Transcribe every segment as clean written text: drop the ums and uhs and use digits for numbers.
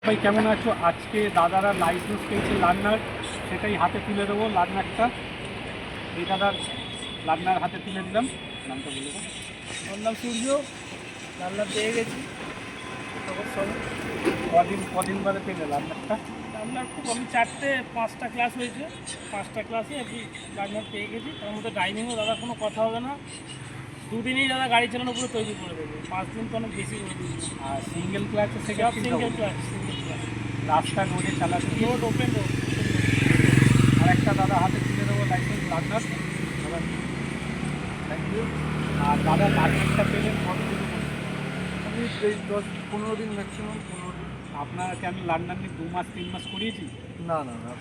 ভাই কেমন আছো? আজকে দাদারা লাইসেন্স পেয়েছে লার্নার, সেটাই হাতে তুলে দেবো। লার্নারটা এই দাদার লার্নার হাতে তুলে দিলাম। নামটা বলে দেবো। আমার নাম সূর্য। লার্নার পেয়ে গেছি তখন সব। কদিন বাদে পেলে লার্নারটা? লার্নার খুব আমি 5টা ক্লাস হয়েছে, 5টা ক্লাসে আর কি লার্নার পেয়ে গেছি। তার মধ্যে ড্রাইভিংও দাদা কোনো কথা হবে না, দুদিনেই দাদা গাড়ি চালানোর পুরো তৈরি করে দেবে। 5 দিন তো অনেক বেশি করে দিয়েছে। আর সিঙ্গেল ক্লাসে সব সেখানে সিঙ্গেল ক্লাস, রাস্তা রোডে চালাতে গিয়ে রোড ওপেন রোড। আর একটা দাদা হাতে তুলে দেবো লাইসেন্স লার্নার। দাদা থ্যাংক ইউ। আর দাদা লার্নারটা পেলেন কতদিন? আমি এই 10-15 দিন ম্যাক্সিমাম 15 দিন। আপনাকে আমি লার্নার নিয়ে 2 মাস 3 মাস করিয়েছি। না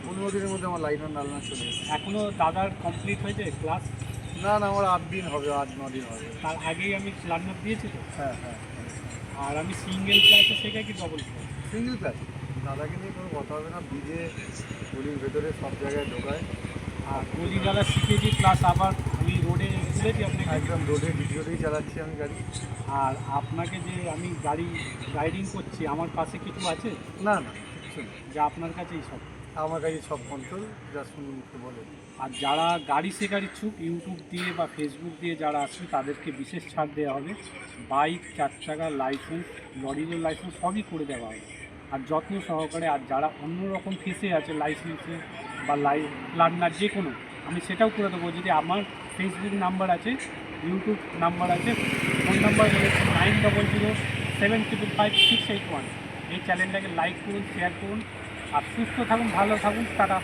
15 দিনের মধ্যে আমার লাইনার নালনা চলে এসেছে। এখনও দাদার কমপ্লিট হয়েছে ক্লাস? না আমার 8 দিন হবে, 8-9 দিন হবে। তার আগেই আমি লার্নার দিয়েছি তো। হ্যাঁ। আর আমি সিঙ্গেল ক্লাসে শেখাই কি ডবল ক্লাস? সিঙ্গেল ক্লাস দাদাকে নিয়ে কোনো কথা হবে না, ব্রিজে গলির ভেতরে সব জায়গায় ঢোকায়। আর গলি গালা শিখেছি, প্লাস আবার আমি রোডে তুলেছি আপনাকে। একদম রোডে ভিডিওতেই চালাচ্ছি আমি গাড়ি। আর আপনাকে যে আমি গাড়ি রাইডিং করছি, আমার পাশে কিছু আছে না কিচ্ছু না, যা আপনার কাছেই সব? আমার কাছে সব কন্ট্রোল, যা শুনে মুখে বলে। আর যারা গাড়ি শেখার ইচ্ছুক, ইউটিউব দিয়ে বা ফেসবুক দিয়ে যারা আসবে তাদেরকে বিশেষ ছাড় দেওয়া হবে। বাইক, 4 চাকার লাইসেন্স, লরির লাইসেন্স সবই করে দেওয়া হবে আর যত্ন সহকারে। আর যারা অন্য রকম ফেসে আছে লাইসেন্সে বা লার্নার যে কোনো, আমি সেটাও করে দেবো। যদি আমার ফেসবুক নাম্বার আছে, ইউটিউব নাম্বার আছে, ফোন নাম্বার বলেছি 9007555681। এই চ্যানেলটাকে লাইক করুন, শেয়ার করুন। আর সুস্থ থাকুন, ভালো থাকুন, টাটা।